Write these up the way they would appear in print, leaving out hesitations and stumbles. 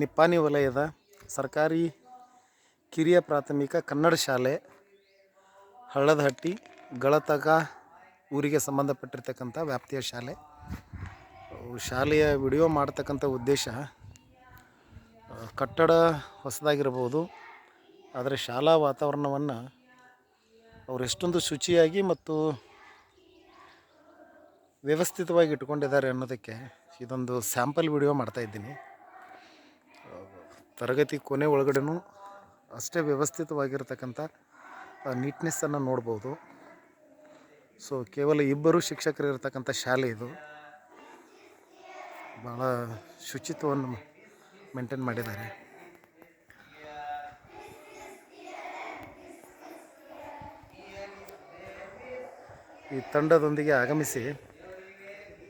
ನಿಪ್ಪಾಣಿ ವಲಯದ ಸರ್ಕಾರಿ ಕಿರಿಯ ಪ್ರಾಥಮಿಕ ಕನ್ನಡ ಶಾಲೆ ಹಳ್ಳದಹಟ್ಟಿ ಗಳತಗ ಊರಿಗೆ ಸಂಬಂಧಪಟ್ಟಿರ್ತಕ್ಕಂಥ ವ್ಯಾಪ್ತಿಯ ಶಾಲೆ. ಶಾಲೆಯ ವಿಡಿಯೋ ಮಾಡ್ತಕ್ಕಂಥ ಉದ್ದೇಶ ಕಟ್ಟಡ ಹೊಸದಾಗಿರ್ಬೋದು, ಆದರೆ ಶಾಲಾ ವಾತಾವರಣವನ್ನು ಅವರು ಎಷ್ಟೊಂದು ಶುಚಿಯಾಗಿ ಮತ್ತು ವ್ಯವಸ್ಥಿತವಾಗಿ ಇಟ್ಕೊಂಡಿದ್ದಾರೆ ಅನ್ನೋದಕ್ಕೆ ಇದೊಂದು ಸ್ಯಾಂಪಲ್ ವಿಡಿಯೋ ಮಾಡ್ತಾಯಿದ್ದೀನಿ. ತರಗತಿ ಕೊನೆ ಒಳಗಡೆನೂ ಅಷ್ಟೇ ವ್ಯವಸ್ಥಿತವಾಗಿರ್ತಕ್ಕಂಥ ನೀಟ್ನೆಸ್ಸನ್ನು ನೋಡ್ಬೋದು. ಸೊ ಕೇವಲ ಇಬ್ಬರು ಶಿಕ್ಷಕರು ಇರತಕ್ಕಂಥ ಶಾಲೆ ಇದು. ಭಾಳ ಶುಚಿತ್ವವನ್ನು ಮೇಂಟೈನ್ ಮಾಡಿದ್ದಾರೆ. ಈ ತಂಡದೊಂದಿಗೆ ಆಗಮಿಸಿ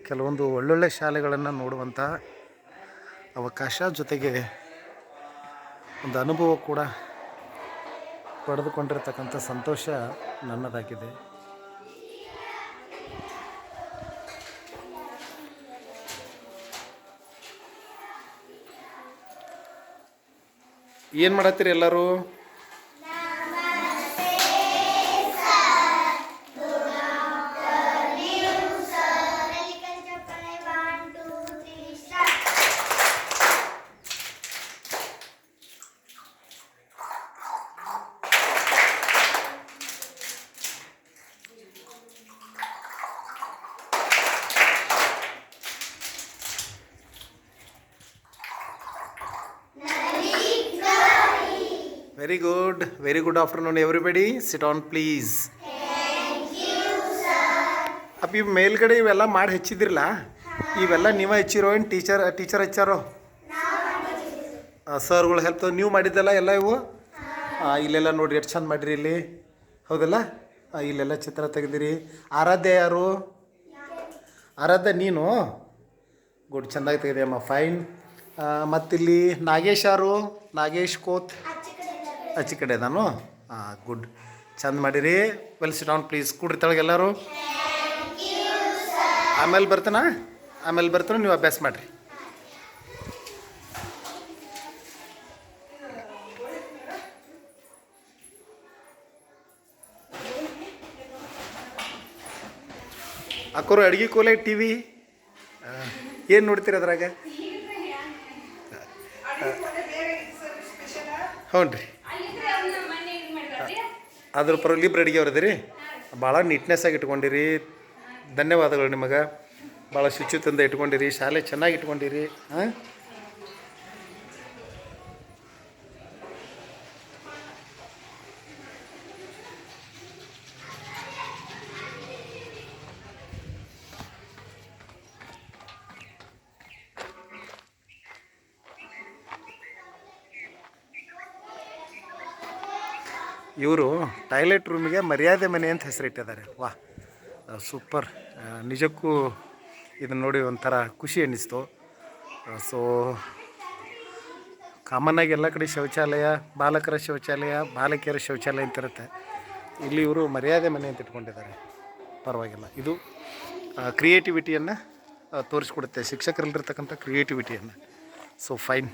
ಕೆಲವೊಂದು ಒಳ್ಳೊಳ್ಳೆ ಶಾಲೆಗಳನ್ನು ನೋಡುವಂಥ ಅವಕಾಶ, ಜೊತೆಗೆ ಒಂದು ಅನುಭವ ಕೂಡ ಪಡೆದುಕೊಂಡಿರ್ತಕ್ಕಂಥ ಸಂತೋಷ ನನ್ನದಾಗಿದೆ. ಏನು ಮಾಡತ್ತೀರಿ ಎಲ್ಲರೂ? Very good afternoon everybody. Sit on please. Thank you sir. ಅಪ್ಪ ಇವು ಮೇಲ್ಗಡೆ ಇವೆಲ್ಲ ಮಾಡಿ ಹಚ್ಚಿದ್ರಲ್ಲ, ಇವೆಲ್ಲ ನೀವೇ ಹಚ್ಚಿರೋ ಏನು ಟೀಚರ್ ಹಚ್ಚಾರೋ? ಸರ್ಗಳು ಹೆಲ್ಪ್ ನೀವು ಮಾಡಿದ್ದಲ್ಲ ಎಲ್ಲ ಇವು? ಇಲ್ಲೆಲ್ಲ ನೋಡಿರಿ ಎಷ್ಟು ಚಂದ ಮಾಡಿರಿ ಇಲ್ಲಿ, ಹೌದಲ್ಲ? ಇಲ್ಲೆಲ್ಲ ಚಿತ್ರ ತೆಗೆದಿರಿ. ಆರಾಧ್ಯ ಯಾರು? ಆರಾಧ್ಯ ನೀನು? ಗುಡ್, ಚೆಂದಾಗಿ ತೆಗೆದೆಯಮ್ಮ, ಫೈನ್. ಮತ್ತಿಲ್ಲಿ ನಾಗೇಶ್ ಯಾರು? ನಾಗೇಶ್ ಕೋತ್ ಆಚೆ ಕಡೆ ನಾನು. ಗುಡ್, ಚಂದ ಮಾಡಿರಿ. Well sit down please. ಕೂಡ್ರಿ ತಳಗೆ ಎಲ್ಲರೂ. ಆಮೇಲೆ ಬರ್ತಾನೆ ನೀವು ಅಭ್ಯಾಸ ಮಾಡಿರಿ. ಅಕ್ಕೋರು ಅಡುಗೆ ಕೋಲೆ ಟಿ ವಿ ಏನು ನೋಡ್ತೀರಿ ಅದ್ರಾಗ? ಹ್ಞೂ ರೀ, ಅದ್ರ ಪರವಾಗಿ ಇಬ್ಬರು ಅಡುಗೆ ಅವ್ರದ್ದು ರೀ. ಭಾಳ ನೀಟ್ನೆಸ್ ಆಗಿ ಇಟ್ಕೊಂಡಿರಿ. ಧನ್ಯವಾದಗಳು ನಿಮಗೆ. ಭಾಳ ಶುಚಿತ್ವದಿಂದ ಇಟ್ಕೊಂಡಿರಿ, ಶಾಲೆ ಚೆನ್ನಾಗಿ ಇಟ್ಕೊಂಡಿರಿ. ಹಾಂ, ಇವರು ಟಾಯ್ಲೆಟ್ ರೂಮಿಗೆ ಮರ್ಯಾದೆ ಮನೆ ಅಂತ ಹೆಸರಿಟ್ಟಿದ್ದಾರೆ. ವಾಹ್, ಸೂಪರ್. ನಿಜಕ್ಕೂ ಇದನ್ನು ನೋಡಿ ಒಂಥರ ಖುಷಿ ಅನ್ನಿಸ್ತು. ಸೊ ಕಾಮನ್ನಾಗಿ ಎಲ್ಲ ಕಡೆ ಶೌಚಾಲಯ, ಬಾಲಕರ ಶೌಚಾಲಯ, ಬಾಲಕಿಯರ ಶೌಚಾಲಯ ಅಂತ ಇರುತ್ತೆ. ಇಲ್ಲಿ ಇವರು ಮರ್ಯಾದೆ ಮನೆ ಅಂತ ಇಟ್ಕೊಂಡಿದ್ದಾರೆ. ಪರವಾಗಿಲ್ಲ, ಇದು ಕ್ರಿಯೇಟಿವಿಟಿಯನ್ನು ತೋರಿಸ್ಕೊಡುತ್ತೆ, ಶಿಕ್ಷಕರಲ್ಲಿರ್ತಕ್ಕಂಥ ಕ್ರಿಯೇಟಿವಿಟಿಯನ್ನು. So fine.